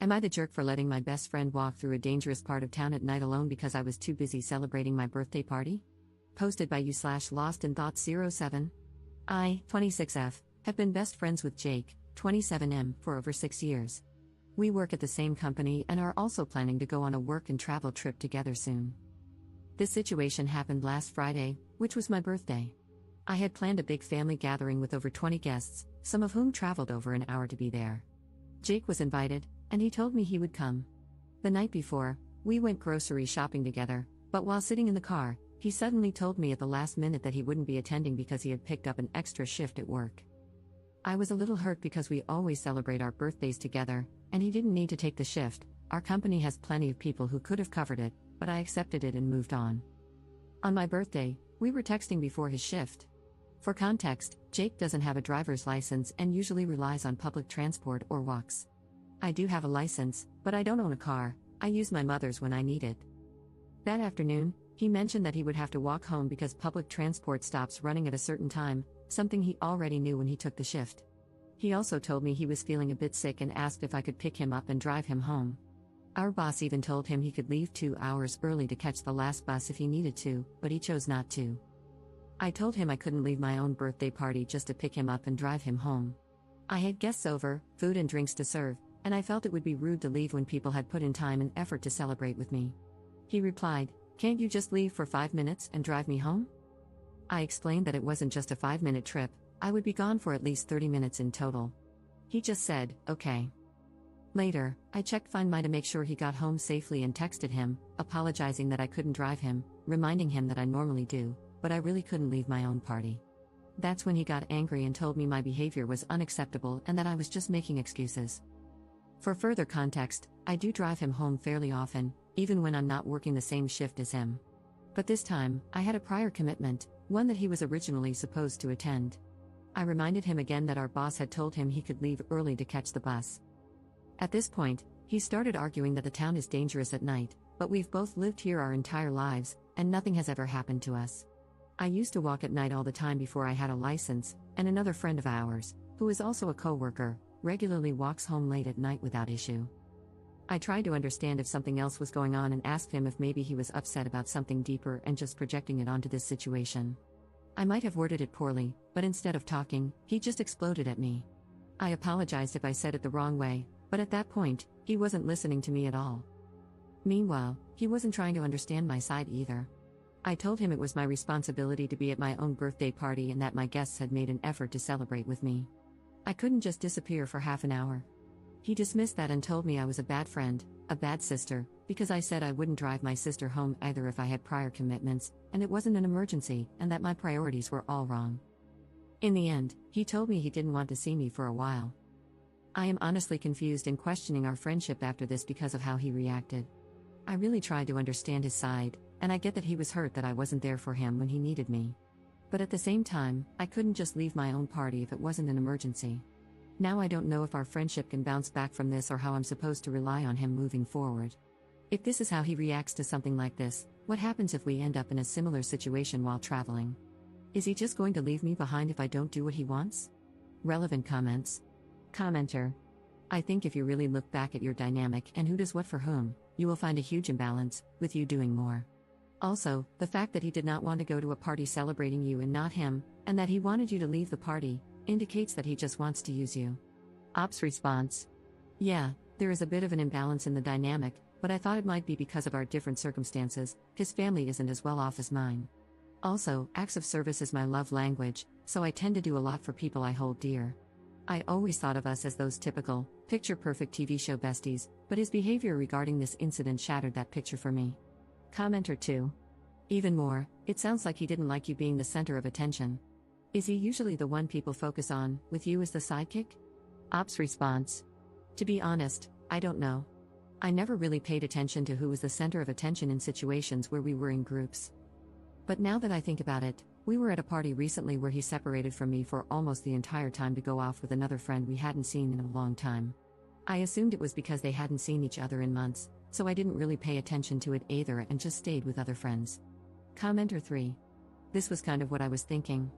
Am I the jerk for letting my best friend walk through a dangerous part of town at night alone because I was too busy celebrating my birthday party? Posted by you/LostInThoughts07. I, 26F, have been best friends with Jake, 27M, for over 6 years. We work at the same company and are also planning to go on a work and travel trip together soon. This situation happened last Friday, which was my birthday. I had planned a big family gathering with over 20 guests, some of whom traveled over an hour to be there. Jake was invited, and he told me he would come. The night before, we went grocery shopping together, but while sitting in the car, he suddenly told me at the last minute that he wouldn't be attending because he had picked up an extra shift at work. I was a little hurt because we always celebrate our birthdays together, and he didn't need to take the shift. Our company has plenty of people who could have covered it, but I accepted it and moved on. On my birthday, we were texting before his shift. For context, Jake doesn't have a driver's license and usually relies on public transport or walks. I do have a license, but I don't own a car. I use my mother's when I need it. That afternoon, he mentioned that he would have to walk home because public transport stops running at a certain time, something he already knew when he took the shift. He also told me he was feeling a bit sick and asked if I could pick him up and drive him home. Our boss even told him he could leave 2 hours early to catch the last bus if he needed to, but he chose not to. I told him I couldn't leave my own birthday party just to pick him up and drive him home. I had guests over, food and drinks to serve, and I felt it would be rude to leave when people had put in time and effort to celebrate with me. He replied, "Can't you just leave for 5 minutes and drive me home?" I explained that it wasn't just a 5-minute trip, I would be gone for at least 30 minutes in total. He just said, "Okay." Later, I checked Find My to make sure he got home safely and texted him, apologizing that I couldn't drive him, reminding him that I normally do, but I really couldn't leave my own party. That's when he got angry and told me my behavior was unacceptable and that I was just making excuses. For further context, I do drive him home fairly often, even when I'm not working the same shift as him. But this time, I had a prior commitment, one that he was originally supposed to attend. I reminded him again that our boss had told him he could leave early to catch the bus. At this point, he started arguing that the town is dangerous at night, but we've both lived here our entire lives, and nothing has ever happened to us. I used to walk at night all the time before I had a license, and another friend of ours, who is also a co-worker, regularly walks home late at night without issue. I tried to understand if something else was going on and asked him if maybe he was upset about something deeper and just projecting it onto this situation. I might have worded it poorly, but instead of talking, he just exploded at me. I apologized if I said it the wrong way, but at that point, he wasn't listening to me at all. Meanwhile, he wasn't trying to understand my side either. I told him it was my responsibility to be at my own birthday party and that my guests had made an effort to celebrate with me. I couldn't just disappear for half an hour. He dismissed that and told me I was a bad friend, a bad sister, because I said I wouldn't drive my sister home either if I had prior commitments, and it wasn't an emergency, and that my priorities were all wrong. In the end, he told me he didn't want to see me for a while. I am honestly confused and questioning our friendship after this because of how he reacted. I really tried to understand his side, and I get that he was hurt that I wasn't there for him when he needed me. But at the same time, I couldn't just leave my own party if it wasn't an emergency. Now I don't know if our friendship can bounce back from this or how I'm supposed to rely on him moving forward. If this is how he reacts to something like this, what happens if we end up in a similar situation while traveling? Is he just going to leave me behind if I don't do what he wants? Relevant comments. Commenter. I think if you really look back at your dynamic and who does what for whom, you will find a huge imbalance, with you doing more. Also, the fact that he did not want to go to a party celebrating you and not him, and that he wanted you to leave the party, indicates that he just wants to use you. Ops response. Yeah, there is a bit of an imbalance in the dynamic, but I thought it might be because of our different circumstances. His family isn't as well off as mine. Also, acts of service is my love language, so I tend to do a lot for people I hold dear. I always thought of us as those typical, picture-perfect TV show besties, but his behavior regarding this incident shattered that picture for me. Commenter 2. Even more, it sounds like he didn't like you being the center of attention. Is he usually the one people focus on, with you as the sidekick? Ops response. To be honest, I don't know. I never really paid attention to who was the center of attention in situations where we were in groups. But now that I think about it, we were at a party recently where he separated from me for almost the entire time to go off with another friend we hadn't seen in a long time. I assumed it was because they hadn't seen each other in months, so I didn't really pay attention to it either and just stayed with other friends. Commenter 3. This was kind of what I was thinking.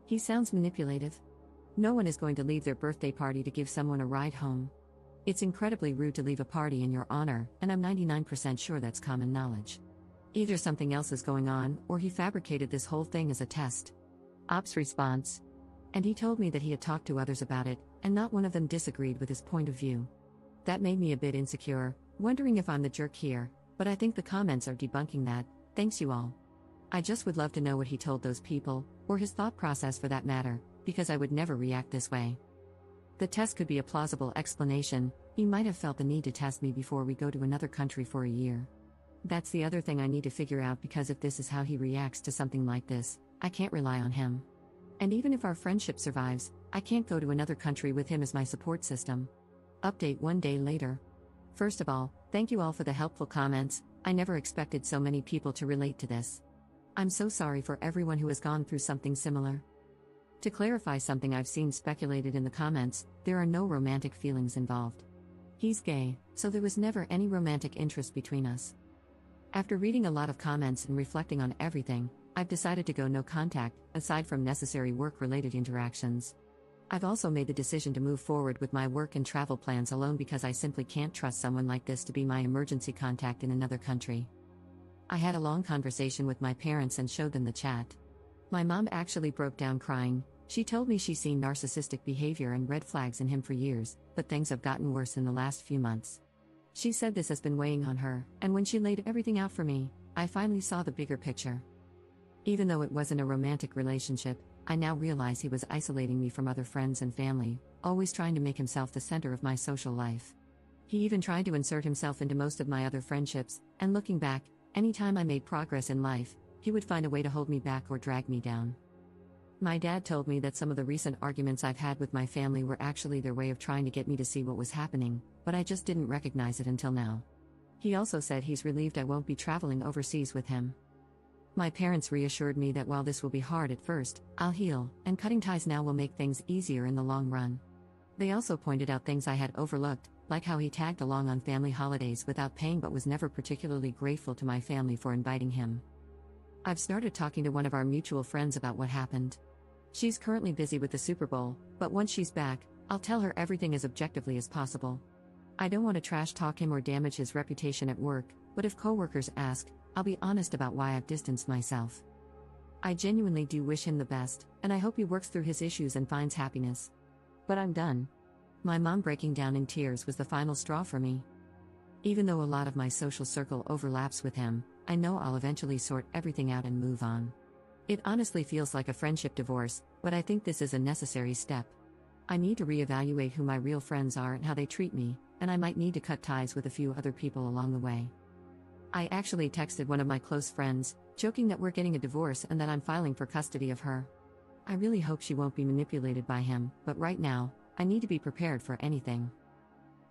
He sounds manipulative. No one is going to leave their birthday party to give someone a ride home. It's incredibly rude to leave a party in your honor, and I'm 99% sure that's common knowledge. Either something else is going on, or he fabricated this whole thing as a test. Ops response. And he told me that he had talked to others about it, and not one of them disagreed with his point of view. That made me a bit insecure, wondering if I'm the jerk here, but I think the comments are debunking that. Thanks you all. I just would love to know what he told those people, or his thought process for that matter, because I would never react this way. The test could be a plausible explanation. He might have felt the need to test me before we go to another country for a year. That's the other thing I need to figure out, because if this is how he reacts to something like this, I can't rely on him. And even if our friendship survives, I can't go to another country with him as my support system. Update 1 day later. First of all, thank you all for the helpful comments. I never expected so many people to relate to this. I'm so sorry for everyone who has gone through something similar. To clarify something I've seen speculated in the comments, there are no romantic feelings involved. He's gay, so there was never any romantic interest between us. After reading a lot of comments and reflecting on everything, I've decided to go no contact, aside from necessary work-related interactions. I've also made the decision to move forward with my work and travel plans alone, because I simply can't trust someone like this to be my emergency contact in another country. I had a long conversation with my parents and showed them the chat. My mom actually broke down crying. She told me she's seen narcissistic behavior and red flags in him for years, but things have gotten worse in the last few months. She said this has been weighing on her, and when she laid everything out for me, I finally saw the bigger picture. Even though it wasn't a romantic relationship, I now realize he was isolating me from other friends and family, always trying to make himself the center of my social life. He even tried to insert himself into most of my other friendships, and looking back, anytime I made progress in life, he would find a way to hold me back or drag me down. My dad told me that some of the recent arguments I've had with my family were actually their way of trying to get me to see what was happening, but I just didn't recognize it until now. He also said he's relieved I won't be traveling overseas with him. My parents reassured me that while this will be hard at first, I'll heal, and cutting ties now will make things easier in the long run. They also pointed out things I had overlooked, like how he tagged along on family holidays without paying but was never particularly grateful to my family for inviting him. I've started talking to one of our mutual friends about what happened. She's currently busy with the Super Bowl, but once she's back, I'll tell her everything as objectively as possible. I don't want to trash talk him or damage his reputation at work, but if coworkers ask, I'll be honest about why I've distanced myself. I genuinely do wish him the best, and I hope he works through his issues and finds happiness. But I'm done. My mom breaking down in tears was the final straw for me. Even though a lot of my social circle overlaps with him, I know I'll eventually sort everything out and move on. It honestly feels like a friendship divorce, but I think this is a necessary step. I need to reevaluate who my real friends are and how they treat me, and I might need to cut ties with a few other people along the way. I actually texted one of my close friends, joking that we're getting a divorce and that I'm filing for custody of her. I really hope she won't be manipulated by him, but right now, I need to be prepared for anything.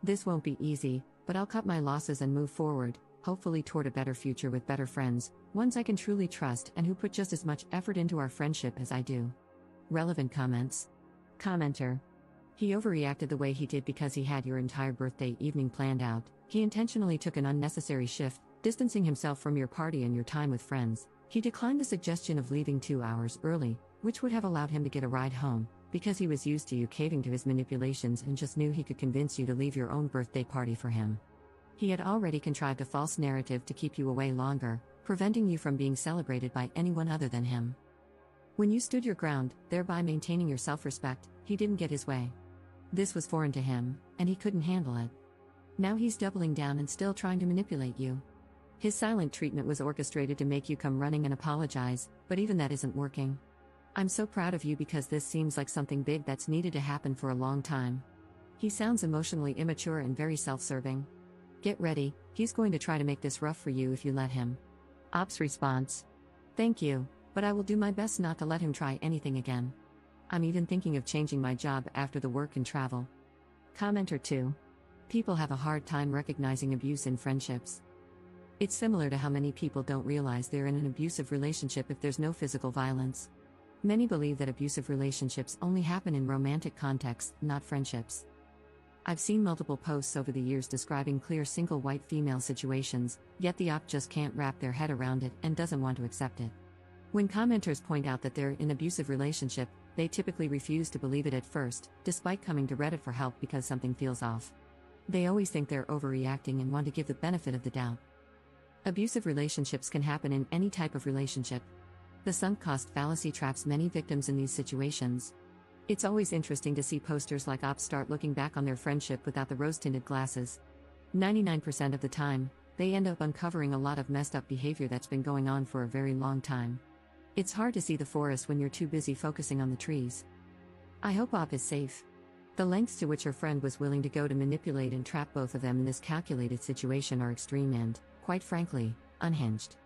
This won't be easy, but I'll cut my losses and move forward, hopefully toward a better future with better friends, ones I can truly trust and who put just as much effort into our friendship as I do. Relevant comments. Commenter. He overreacted the way he did because he had your entire birthday evening planned out. He intentionally took an unnecessary shift, distancing himself from your party and your time with friends. He declined the suggestion of leaving 2 hours early, which would have allowed him to get a ride home, because he was used to you caving to his manipulations and just knew he could convince you to leave your own birthday party for him. He had already contrived a false narrative to keep you away longer, preventing you from being celebrated by anyone other than him. When you stood your ground, thereby maintaining your self-respect, he didn't get his way. This was foreign to him, and he couldn't handle it. Now he's doubling down and still trying to manipulate you. His silent treatment was orchestrated to make you come running and apologize, but even that isn't working. I'm so proud of you because this seems like something big that's needed to happen for a long time. He sounds emotionally immature and very self-serving. Get ready, he's going to try to make this rough for you if you let him. Ops response. Thank you, but I will do my best not to let him try anything again. I'm even thinking of changing my job after the work and travel. Commenter 2. People have a hard time recognizing abuse in friendships. It's similar to how many people don't realize they're in an abusive relationship if there's no physical violence. Many believe that abusive relationships only happen in romantic contexts, not friendships. I've seen multiple posts over the years describing clear single white female situations, yet the op just can't wrap their head around it and doesn't want to accept it. When commenters point out that they're in an abusive relationship, they typically refuse to believe it at first, despite coming to Reddit for help because something feels off. They always think they're overreacting and want to give the benefit of the doubt. Abusive relationships can happen in any type of relationship. The sunk cost fallacy traps many victims in these situations. It's always interesting to see posters like ops start looking back on their friendship without the rose-tinted glasses. 99% of the time, they end up uncovering a lot of messed up behavior that's been going on for a very long time. It's hard to see the forest when you're too busy focusing on the trees. I hope Op is safe. The lengths to which her friend was willing to go to manipulate and trap both of them in this calculated situation are extreme and, quite frankly, unhinged.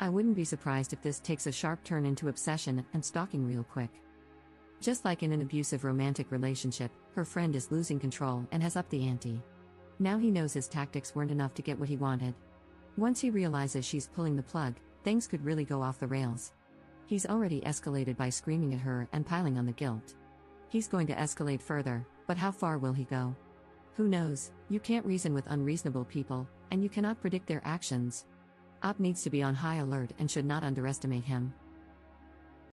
I wouldn't be surprised if this takes a sharp turn into obsession and stalking real quick. Just like in an abusive romantic relationship, her friend is losing control and has upped the ante. Now he knows his tactics weren't enough to get what he wanted. Once he realizes she's pulling the plug, things could really go off the rails. He's already escalated by screaming at her and piling on the guilt. He's going to escalate further, but how far will he go? Who knows? You can't reason with unreasonable people, and you cannot predict their actions. Op needs to be on high alert and should not underestimate him.